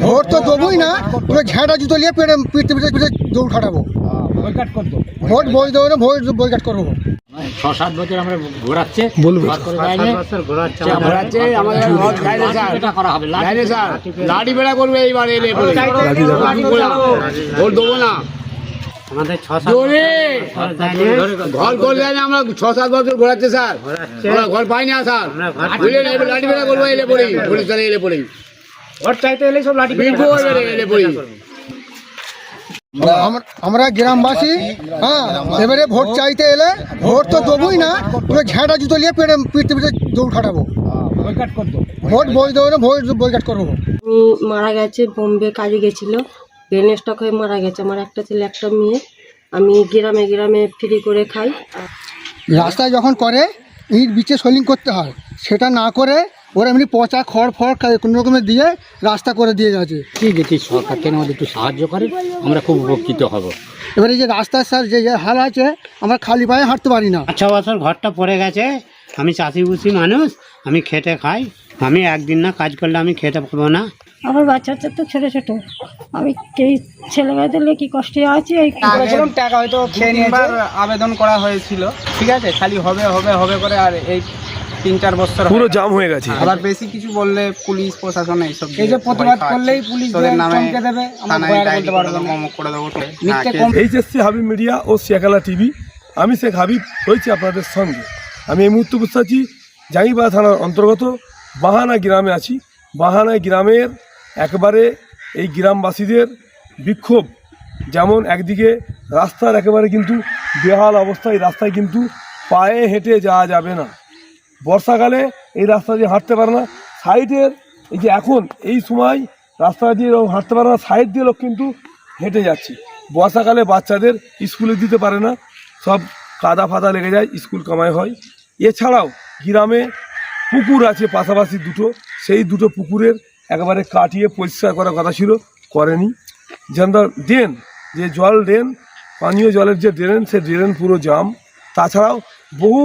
Vote তো দেবোই না, পুরো ঝাঁটা জুতো নিয়ে পিঠে পিঠে দৌড় খাটাবো, ভোট বই দেবো না, ভোট বয়কট করবো। 6-7 বছর আমরা ঘোরাচ্ছে লাঠি বেড়া করবে এইবার এলে ভোট দেবো না। আমাদের ঘর করলে আমরা 6-7 বছর ঘোরাচ্ছে স্যার, আমরা ঘর পাই না স্যার, লাঠি বেড়া করবো এলে পড়ি, পুলিশ এলে পড়ি, ঘর চাইতে এলে সব লাঠি এলে পড়ি। আমরা গ্রামবাসী, হ্যাঁ, এবারে ভোট চাইতে এলে ভোট তো দেবোই না, পুরো ঝাঁটা জুতো নিয়ে পিঠে পিঠে দৌড় খাটাবো, ভোট বই দেবো না, ভোট বয়কট করবো। মারা গেছে, বোম্বে কাজে গেছিল, ব্রেন স্ট্রোক হয়ে মারা গেছে। আমার একটা ছেলে একটা মেয়ে, আমি গ্রামে গ্রামে ফ্রি করে খাই। রাস্তায় যখন করে ইট বিচে সোলিং করতে হয়, সেটা না করে ওরা এমনি পচা খড় কোনো রকমের দিয়ে রাস্তা করে দিয়ে গেছে। যদি সরকার কেন আমাদের একটু সাহায্য করে আমরা খুব উপকৃত হব। এবারে যে রাস্তার স্যার যে হাল আছে, আমরা খালি পায়ে হাঁটতে পারি না। 6 বছর ঘরটা পড়ে গেছে, আমি চাষিবুষি মানুষ, আমি খেটে খাই, আমি একদিন না কাজ করলে আমি খেতে পাবো না। আমার বাচ্চা তো ছোটো ছোটো, আমি এই ছেলেমেয়েদের নিয়ে কী কষ্টে আছি। এই টাকা হয়তো তিনবার আবেদন করা হয়েছিল, ঠিক আছে, খালি হবে হবে হবে করে, আর এই 3-4 বছর পুরো জাম হয়ে গেছে। আবার বেশি কিছু বললে পুলিশ প্রশাসন এইসব এই যে প্রতিবাদ করলেই পুলিশ চমকে দেবে, এইচএসসি হাবিব মিডিয়া ও শেখালা টিভি, আমি শেখ হাবিব হয়েছি আপনাদের সঙ্গে। আমি এই মুহূর্তে বসে আছি জাঙ্গিপাড়া থানার অন্তর্গত বাহানা গ্রামে আছি। বাহানা গ্রামের একবারে এই গ্রামবাসীদের বিক্ষোভ, যেমন একদিকে রাস্তার একেবারে কিন্তু বেহাল অবস্থা, এই রাস্তায় কিন্তু পায়ে হেঁটে যাওয়া যাবে না, বর্ষাকালে এই রাস্তা দিয়ে হাঁটতে পারে না। সাইডের এই যে এখন এই সময় রাস্তা দিয়ে হাঁটতে পারে না, সাইড দিয়ে লোক কিন্তু হেঁটে যাচ্ছে। বর্ষাকালে বাচ্চাদের স্কুলে দিতে পারে না, সব কাদা ফাদা লেগে যায়, স্কুল কামাই হয়। এছাড়াও গ্রামে পুকুর আছে পাশাপাশি দুটো, সেই দুটো পুকুরের একেবারে কাটিয়ে পরিষ্কার করার কথা ছিল, করেনি। যেন ড্রেন, যে জল ড্রেন, পানীয় জলের যে ড্রেন, সে ড্রেন পুরো জাম। তাছাড়াও বহু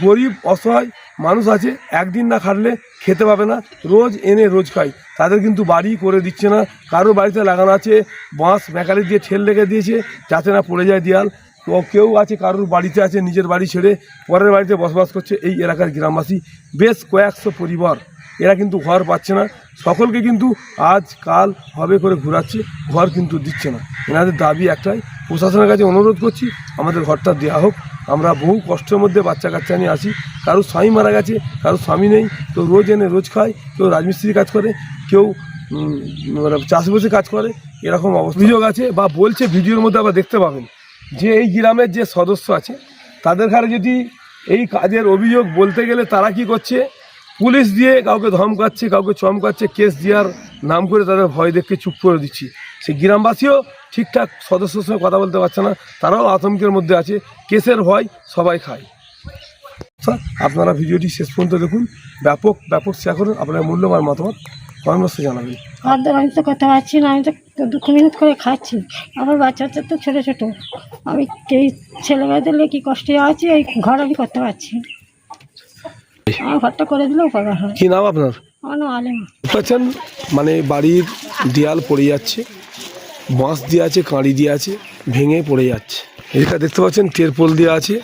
গরিব অসহায় মানুষ আছে, একদিন না খাটলে খেতে পাবে না, রোজ এনে রোজ খায়, তাদের কিন্তু বাড়ি করে দিচ্ছে না। কারো বাড়িতে লাগানো আছে বাঁশ মেকালি দিয়ে ঠেল লেগে দিয়েছে যাতে না পড়ে যায় দেয়াল। তো কেউ আছে কারোর বাড়িতে আছে নিজের বাড়ি ছেড়ে পরের বাড়িতে বসবাস করছে। এই এলাকার গ্রামবাসী বেশ কয়েকশো পরিবার, এরা কিন্তু ঘর পাচ্ছে না, সকলকে কিন্তু আজ কাল হবে করে ঘোরাচ্ছে, ঘর কিন্তু দিচ্ছে না। এনাদের দাবি একটাই, প্রশাসনের কাছে অনুরোধ করছি আমাদের ঘরটা দেওয়া হোক। আমরা বহু কষ্টের মধ্যে বাচ্চা কাচ্চা নিয়ে আসি, কারো স্বামী মারা গেছে, কারো স্বামী নেই, কেউ রোজ এনে রোজ খায়, কেউ রাজমিস্ত্রি কাজ করে, কেউ চাষবাসে কাজ করে, এরকম অভিযোগ আছে বা বলছে। ভিডিওর মধ্যে আবার দেখতে পাবেন যে এই গ্রামের যে সদস্য আছে তাদের ঘরে যদি এই কাজের অভিযোগ বলতে গেলে তারা কি করছে, পুলিশ দিয়ে কাউকে ধমকাচ্ছে, কাউকে চমকাচ্ছে, কেস দেওয়ার নাম করে তাদের ভয় দেখে চুপ করে দিচ্ছি। সেই গ্রামবাসীও ঠিকঠাক সদস্যের সঙ্গে কথা বলতে পারছে না, তারাও আতঙ্কের মধ্যে আছে, কেসের ভয় সবাই খায়। আপনারা ভিডিওটি শেষ পর্যন্ত দেখুন, ব্যাপক শেয়ার করুন, আপনার মূল্যবান মতামত কমেন্ট জানাবেন। আমি তো কথা পাচ্ছি না, আমি তো 2 মিনিট করে খাচ্ছি, আমার বাচ্চা তো ছোটো ছোটো, আমি এই ছেলেমেয়েদের নিয়ে কী কষ্টে আছি। এই ঘর আমি করতে পারছি, আমার ঘরটা করে দিলেও উপকার হয়। কি নাম আপনার? আমার নাম আলেমা। পাচ্ছেন মানে বাড়ির দেয়াল পড়ে যাচ্ছে, বাঁশ দিয়ে আছে, কাঁড়ি দিয়ে আছে, ভেঙে পড়ে যাচ্ছে। এদিকে দেখতে পাচ্ছেন টেরপোল দিয়ে আছে,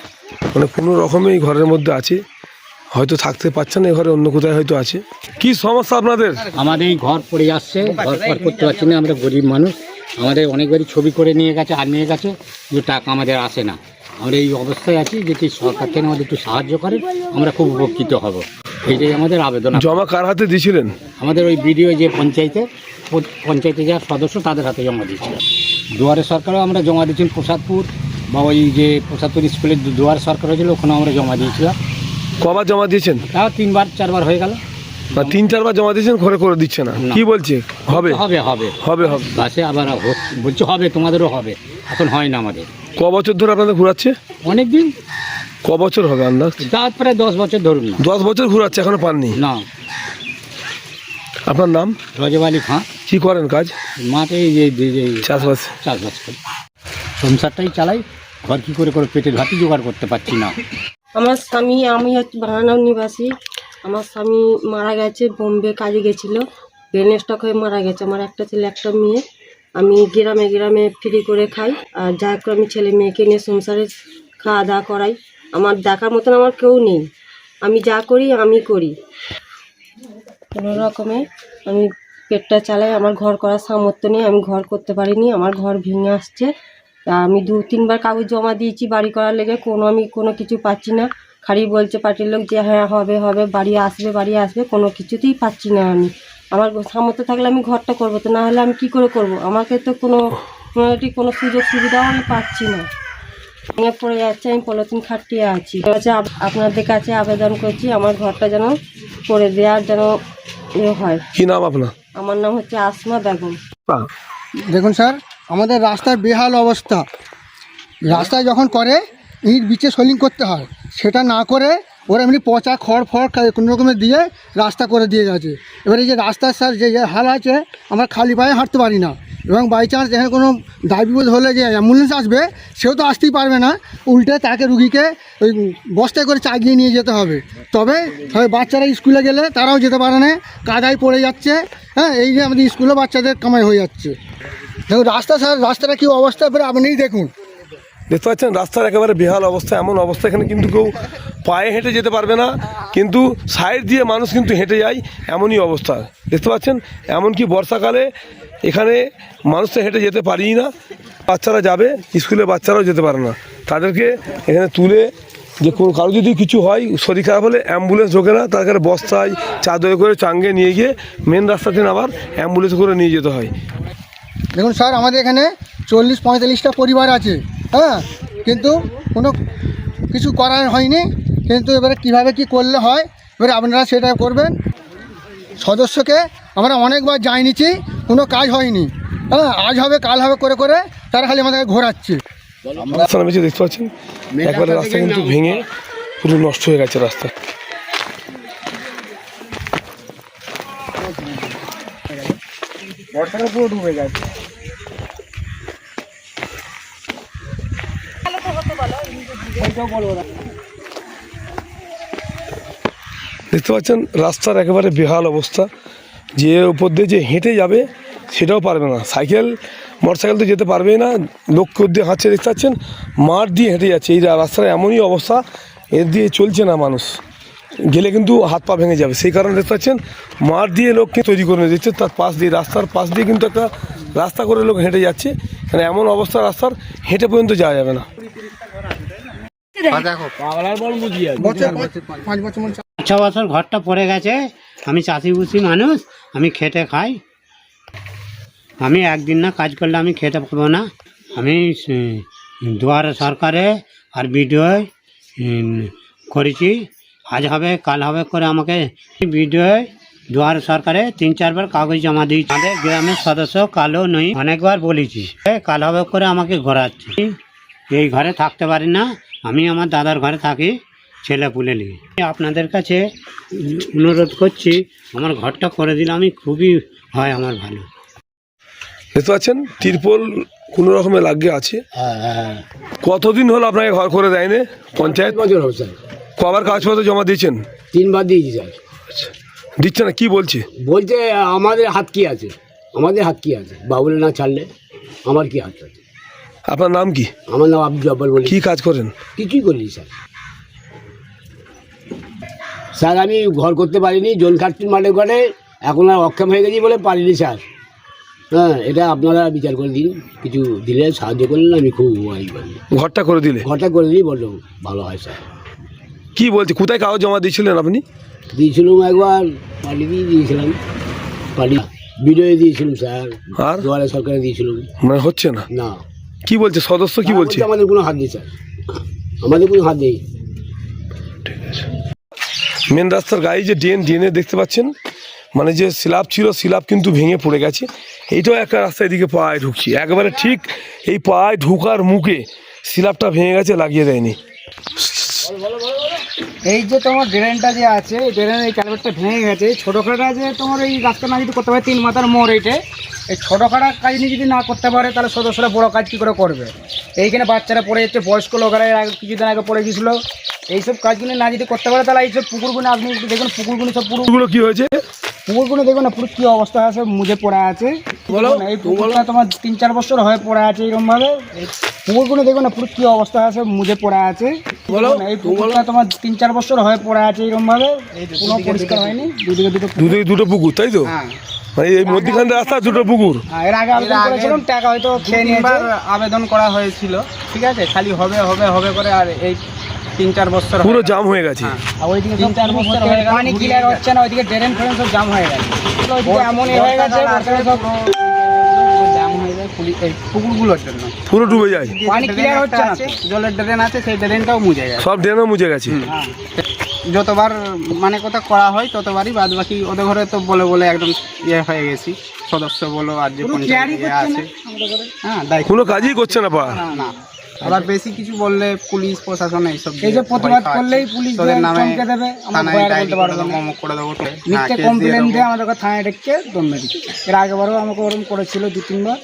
মানে কোনো রকমে এই ঘরের মধ্যে আছে, হয়তো থাকতে পারছেন না, এই ঘরে অন্য কোথায় হয়তো আছে। কি সমস্যা আপনাদের? আমাদের এই ঘর পড়ে যাচ্ছে, ঘর করতে পারছি না, আমরা গরিব মানুষ, আমাদের অনেকবারই ছবি করে নিয়ে গেছে আর নিয়ে গেছে, কিন্তু টাকা আমাদের আসে না। আমরা এই অবস্থায় আছি, যদি সরকার কেন আমাদের একটু সাহায্য করে আমরা খুব উপকৃত হব, এইটাই আমাদের আবেদন। জমা কার হাতে দিয়েছিলেন? আমাদের ওই বিডিও যে পঞ্চায়েতে যারা সদস্য তাদের হাতে জমা দিয়েছিল। দুয়ারে সরকারও আমরা জমা দিয়েছি, প্রসাদপুর বা ওই যে প্রসাদপুর স্কুলের দুয়ারে সরকার হয়েছিল, ওখানেও আমরা জমা দিয়েছিলাম। কবার জমা দিয়েছেন? তাও 3-4বার হয়ে গেল। 3-4বার জমা দিয়েছেন, ঘরে করে দিচ্ছে না, কি বলছে? হবে হবে হবে হবে হবে বাসে আবার বলছে হবে, তোমাদেরও হবে, এখন হয় না আমাদের। ক বছর ধরে আপনাদের ঘুরাচ্ছে? অনেক দিন। ক বছর হবে আন্দাজ? প্রায় 10 বছর ধরুন। 10 বছর ঘুরাচ্ছে, এখনো পাননি? না। আপনার নাম? রজব আলী খাঁ। কি করেন কাজ? মাঠে চাষবাস করি, সংসারটাই চালাই, ঘর কী করে পেটের ভাতই জোগাড় করতে পারছি না। আমার স্বামী, আমি হচ্ছে বাহানা নিবাসী, আমার স্বামী মারা গেছে, বোম্বে কাজে গেছিলো, ব্রেন স্ট্রোক হয়ে মারা গেছে। আমার একটা ছেলে একটা মেয়ে, আমি গ্রামে গ্রামে ফ্রি করে খাই, আর যা করে আমি ছেলে মেয়েকে নিয়ে সংসারে খাওয়া দাওয়া করাই। আমার দেখার মতন আমার কেউ নেই, আমি যা করি আমি করি, কোনো রকমে আমি পেটটা চালাই। আমার ঘর করার সামর্থ্য নেই, আমি ঘর করতে পারিনি, আমার ঘর ভেঙে আসছে। তা আমি 2-3 বার কাগজ জমা দিয়েছি বাড়ি করার লেগে, আমি কোনো কিছু পাচ্ছি না। খালি বলছে পার্টির লোক যে হ্যাঁ হবে হবে, বাড়ি আসবে, কোনো কিছুতেই পাচ্ছি না। আমি আমার সামর্থ্য থাকলে আমি ঘরটা করবো, তো না হলে আমি কী করে করব? আমাকে তো কোনো সুযোগ সুবিধাও আমি পাচ্ছি না, ভেঙে পড়ে যাচ্ছে। আমি পলিথিন খাটিয়ে আছি, আপনাদের কাছে আবেদন করছি আমার ঘরটা যেন করে দেওয়ার যেন হয়। কি নাম আপনার? আমার নাম হচ্ছে আসমা বেগম। দেখুন স্যার, আমাদের রাস্তার বেহাল অবস্থা। রাস্তায় যখন করে ইট বিচে সোলিং করতে হয়, সেটা না করে ওরা এমনি পচা খড় কোনো রকমের দিয়ে রাস্তা করে দিয়ে গেছে। এবার এই যে রাস্তার স্যার যে হাল আছে, আমরা খালি পায়ে হাঁটতে পারি না, এবং বাই চান্স এখানে কোনো দায় বিপদ হলে যে অ্যাম্বুলেন্স আসবে সেও তো আসতেই পারবে না, উল্টে তাকে রুগীকে ওই বস্তায় করে চাগিয়ে নিয়ে যেতে হবে। তবে বাচ্চারা স্কুলে গেলে তারাও যেতে পারে না, কাদায় পড়ে যাচ্ছে। হ্যাঁ, এই যে আমাদের স্কুলে বাচ্চাদের কামাই হয়ে যাচ্ছে। দেখুন রাস্তা স্যার, রাস্তাটা কী অবস্থা এবারে আপনিই দেখুন। দেখতে পাচ্ছেন রাস্তার একেবারে বেহাল অবস্থা। এমন অবস্থা এখানে কিন্তু কেউ পায়ে হেঁটে যেতে পারবে না, কিন্তু সাইড দিয়ে মানুষ কিন্তু হেঁটে যায়, এমনই অবস্থা দেখতে পাচ্ছেন। এমনকি বর্ষাকালে এখানে মানুষ তো হেঁটে যেতে পারেই না, বাচ্চারা যাবে স্কুলে, বাচ্চারাও যেতে পারে না। তাদেরকে এখানে তুলে যে কোনো কারো যদি কিছু হয়, শরীর খারাপ হলে অ্যাম্বুলেন্স ঢোকে না, তার কাছে বস্তায় চাদরে করে চাঙ্গে নিয়ে গিয়ে মেন রাস্তাতে আবার অ্যাম্বুলেন্স করে নিয়ে যেতে হয়। দেখুন স্যার, আমাদের এখানে 40-45টা পরিবার আছে। হ্যাঁ, কিন্তু কোনো কিছু করার হয়নি। কিন্তু এবারে কীভাবে কি করলে হয়, এবারে আপনারা সেটা করবেন। সদস্যকে আমরা অনেকবার জানিয়েছি, কোনো কাজ হয়নি। হ্যাঁ, আজ হবে কাল হবে করে করে তারা খালি আমাদেরকে ঘোরাচ্ছে। রাস্তা নামেছে দেখতে পাচ্ছেন, একবারে রাস্তা কিন্তু ভেঙে পুরো নষ্ট হয়ে গেছে রাস্তা। বর্ষাকাল পুরো ডুবে গেছে। দেখতে পাচ্ছেন রাস্তার একেবারে বেহাল অবস্থা। যে উপর দিয়ে যে হেঁটে যাবে সেটাও পারবে না, সাইকেল মোটরসাইকেল তো যেতে পারবেই না, লোক দিয়ে হাঁটছে দেখতে পাচ্ছেন, মাঠ দিয়ে হেঁটে যাচ্ছে। এই রাস্তার এমনই অবস্থা, এর দিয়ে চলছে না, মানুষ গেলে কিন্তু হাত পা ভেঙে যাবে। সেই কারণে দেখতে পাচ্ছেন মাঠ দিয়ে লোককে তৈরি করে দিচ্ছে, তার পাশ দিয়ে রাস্তার পাশ দিয়ে কিন্তু একটা রাস্তা করে লোক হেঁটে যাচ্ছে। মানে এমন অবস্থা রাস্তার, হেঁটে পর্যন্ত যাওয়া যাবে না। 6 বছর ঘরটা পড়ে গেছে। আমি চাষিভুষি মানুষ, আমি খেটে খাই। আমি একদিন না কাজ করলে আমি খেতে পারবো না। আমি দুয়ারে সরকারে আর বিডিও করেছি, আজ হবে কাল হবে করে আমাকে বিডিও দুয়ারে সরকারে 3-4 বার কাগজ জমা দিয়েছি। আমাদের গ্রামের সদস্য কালো নই, অনেকবার বলেছি, কাল হবে করে আমাকে ঘোরাচ্ছি। এই ঘরে থাকতে পারি না, আমি আমার দাদার ঘরে থাকি, ছেলে পুলে নিয়ে। আপনাদের কাছে অনুরোধ করছি, আমার ঘরটা করে দিলে আমি খুবই হয় আমার ভালো। দেখতে পাচ্ছেন তিরপল কোনো রকমে লাগিয়ে আছে। কতদিন হলো আপনাকে ঘর করে দেয়নি পঞ্চায়েত? বছর হবে স্যার। কবার কাগজপত্র জমা দিয়েছেন? 3 বার দিয়েছি স্যার। আচ্ছা, দিচ্ছে না, কি বলছে? বলছে আমাদের হাত কি আছে, আমাদের হাত কি আছে, বাবুলে না ছাড়লে আমার কি হাত আছে। আপনার নাম কি? আমার নাম আব্দুল জব্বার। বলি কি কাজ করেন? কিছুই করিনি স্যার। স্যার আমি ঘর করতে পারিনি, জোন খাটছি মাঠে ঘরে, এখন আর অক্ষম হয়ে গেছি বলে পারিনি স্যার। হ্যাঁ, এটা আপনারা বিচার করে দিন, কিছু দিলে সাহায্য করলেন আমি খুব ঘরটা করে দিলে? ঘরটা করে দিলেই বললো ভালো হয় স্যার। কি বলছে, কোথায় কাগজ জমা দিয়েছিলেন আপনি? দিয়েছিলাম একবার পার্টি দিয়ে দিয়েছিলাম, পার্টি বিডিও দিয়েছিলাম স্যার, আর দুয়ারে সরকারে দিয়েছিলাম, মানে হচ্ছে না। না। কি বলছে সদস্য, কি বলছে? আমাদের কোনো হাত নেই স্যার, আমাদের কোনো হাত নেই। মেন রাস্তার গায়ে যে ড্রেনে দেখতে পাচ্ছেন, মানে যে স্ল্যাব ছিল, স্ল্যাব কিন্তু ভেঙে পড়ে গেছে। এইটাও একটা রাস্তা, এদিকে পায়ে ঢুকছি, একেবারে ঠিক এই পায়ে ঢুকার মুখে স্ল্যাবটা ভেঙে গেছে, লাগিয়ে দেয়নি। এই যে তোমার ড্রেনটা যে আছে, ড্রেনের এই ক্যালভার্টটা ভেঙে গেছে। ছোটোখাটো যে তোমার এই রাস্তা না যদি করতে পারে, 3 মাথার মোড় এইটে, এই ছোটোখাটো কাজ নিয়ে যদি না করতে পারে, তাহলে সদস্যরা বড়ো কাজ কী করে করবে? এইখানে বাচ্চারা পড়ে যাচ্ছে, বয়স্ক লোকেরা কিছুদিন আগে পড়ে গেছিলো। এইসব কাজগুলো না যদি করতে পারে, তাহলে এইসব পুকুরগুলো আপনি দেখুন, পুকুরগুলো সব পুকুরগুলো কি হয়েছে? পুকুরগুলো দেখো না পুরো কি অবস্থা আছে, মুজে পড়ে আছে। এই পুকুরটা তোমার 3-4 বছর হয়ে পড়ে আছে এরকম ভাবে। পুকুরগুলো দেখো না পুরো কি অবস্থা আছে, মুজে পড়ে আছে। এই পুকুরটা তোমার 3-4 বছর হয়ে পড়ে আছে এরকম ভাবে, কোনো পরিষ্কার হয়নি। দুদিকে দুটো পুকুর, তাই তো? হ্যাঁ, মানে এই মধ্যখান রাস্তা দুটো পুকুর। এর আগে আবেদন করেছিলাম, টাকা হয়তো খেয়ে নিয়েছে। আবেদন করা হয়েছিল, ঠিক আছে, খালি হবে হবে হবে করে, আর এই 3-4 বছর পুরো জাম হয়ে গেছে। আর ওইদিকে 3-4 বছর হয়ে গেল, পানি ক্লিয়ার হচ্ছে না, ওইদিকে ড্রেন ফ্রেন সব জাম হয়ে গেছে। ওইদিকে এমনই হয়ে গেছে সব জাম হয়ে যায় এই পুকুরগুলোর জন্য, পুরো ডুবে যায়, পানি ক্লিয়ার হচ্ছে না। জলের ড্রেন আছে, সেই ড্রেনটাও মুজে গেছে, সব ড্রেনও মুজে গেছে। যতবার মানে কথা করা হয় ততবারই বাদ বাকি ওদের ঘরে তো বলে বলে একদম ইয়ে হয়ে গেছি, সদস্য বলো আর যে পঞ্চায়েত আছে, হ্যাঁ, কোনো কাজই করছে না পা। না, আবার বেশি কিছু বললে পুলিশ প্রশাসন এইসব, এই যে প্রতিবাদ করলেই পুলিশ চমকে দেবে, আমরা বলতে পারবো না, করে দেবো, মিথ্যে কমপ্লেন দিয়ে আমাদের থানায় ডেকে দমে দিচ্ছে। এর আগেবারও আমাকে ওরকম করেছিল 2-3 বার।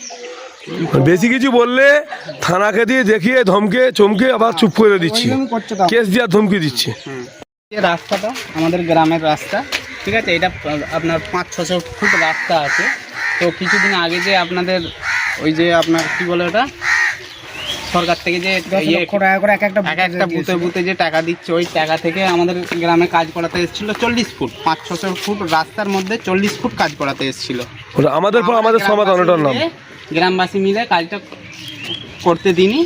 বেশি কিছু বললে থানাকে দিয়ে দেখিয়ে ধমকে চমকে আবার চুপ করে দিচ্ছি, করছে তো কেস দিয়ে ধমকি দিচ্ছে। এই রাস্তাটা আমাদের গ্রামের রাস্তা, ঠিক আছে, এটা আপনার 500-600 ফুট রাস্তা আছে। তো কিছুদিন আগে যে আপনাদের ওই যে আপনার কি বলে ওটা, সরকার থেকে যে 10 লক্ষ টাকা করে এক একটা বুথে বুথে যে টাকা দিচ্ছে, ওই টাকা থেকে আমাদের গ্রামে কাজ করাতে এসেছিল 40 ফুট, 500-600 ফুট রাস্তার মধ্যে 40 ফুট কাজ করাতে এসেছিল। আমাদের পর আমাদের সমাধান, ওটার নাম গ্রামবাসী মিলে কাজটা করতে দিনই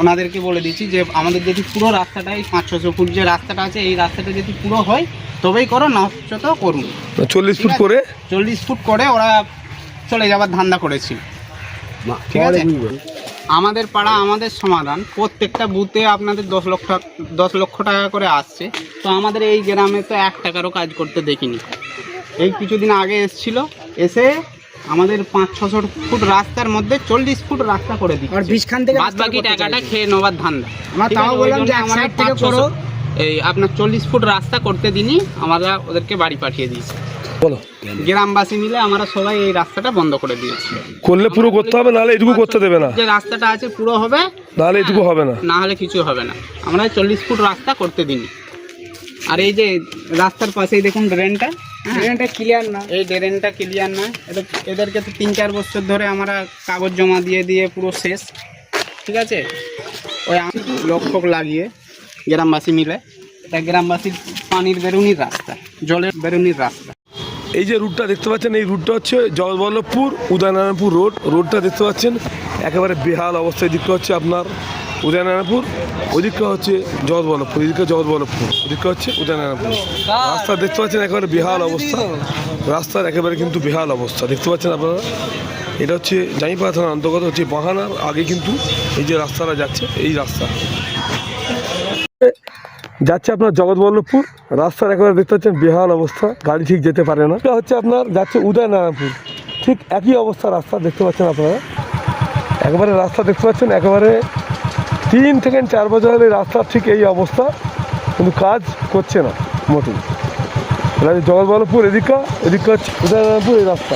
ওনাদেরকে বলে দিচ্ছি যে আমাদের যদি পুরো রাস্তাটা এই 500-600 ফুট যে রাস্তাটা আছে, এই রাস্তাটা যদি পুরো হয় তবেই করো, না হচ্ছে তো করুন। 40 ফুট করে 40 ফুট করে ওরা চলে যাবার ধান্দা করেছিল, ঠিক আছে। আমাদের পাড়া আমাদের সমাধান, প্রত্যেকটা বুথে আপনাদের 10 লক্ষ টাকা করে আসছে। তো আমাদের এই গ্রামে তো 1 টাকারও কাজ করতে দেখিনি। এই কিছুদিন আগে এসেছিল, এসে আমাদের 500-600 ফুট রাস্তার মধ্যে 40 ফুট রাস্তা করে দিচ্ছে, বাদ বাকি টাকাটা খেয়ে নেওয়ার ধান্দা। এই আপনার 40 ফুট রাস্তা করতে দিনই আমরা ওদেরকে বাড়ি পাঠিয়ে দিয়েছি। বলো, গ্রামবাসী মিলে আমরা সবাই এই রাস্তাটা বন্ধ করে দিয়েছি। করলে পুরো করতে হবে, নাহলে এটুকু করতে দেবে না। যে রাস্তাটা আছে পুরো হবে, নাহলে এটুকু হবে না, না হলে কিছু হবে না। আমরা 40 ফুট রাস্তা করতে দিনই। আর এই যে রাস্তার পাশেই দেখুন ড্রেনটা ক্লিয়ার না, এই ড্রেনটা ক্লিয়ার না। এদেরকে তো 3-4 বছর ধরে আমরা কাগজ জমা দিয়ে দিয়ে পুরো শেষ, ঠিক আছে। ওই লক্ষ্য লাগিয়ে গ্রামবাসী মিলে, এটা গ্রামবাসীর পানির বেরোনির রাস্তা, জলের বেরোনির রাস্তা। এই যে রুটটা দেখতে পাচ্ছেন, এই রুটটা হচ্ছে জগৎবল্লভপুর উদয়নারায়ণপুর রোডটা দেখতে পাচ্ছেন একেবারে বেহাল অবস্থায়। দিকটা হচ্ছে আপনার উদয়নারায়ণপুর, ওইদিকটা হচ্ছে জগৎবল্লভপুর, এদিকটা জগৎবল্লভপুর, ওইদিকটা হচ্ছে উদয়নারায়ণপুর। রাস্তা দেখতে পাচ্ছেন একেবারে বেহাল অবস্থা, রাস্তার একেবারে কিন্তু বেহাল অবস্থা দেখতে পাচ্ছেন আপনারা। এটা হচ্ছে জাঙ্গিপাড়া থানার অন্তর্গত হচ্ছে বাহানার আগে কিন্তু এই যে রাস্তাটা যাচ্ছে, এই রাস্তা যাচ্ছে আপনার জগৎবল্লভপুর। রাস্তার একেবারে দেখতে পাচ্ছেন বেহাল অবস্থা, গাড়ি ঠিক যেতে পারে না। এটা হচ্ছে আপনার যাচ্ছে উদয়নারায়ণপুর, ঠিক একই অবস্থা রাস্তা দেখতে পাচ্ছেন আপনারা। একেবারে রাস্তা দেখতে পাচ্ছেন একেবারে 3 থেকে 4 বছর হলে রাস্তার ঠিক এই অবস্থা, কিন্তু কাজ করছে না মোটেই। জগৎবল্লভপুর এদিকটা হচ্ছে উদয়নারায়ণপুর এই রাস্তা।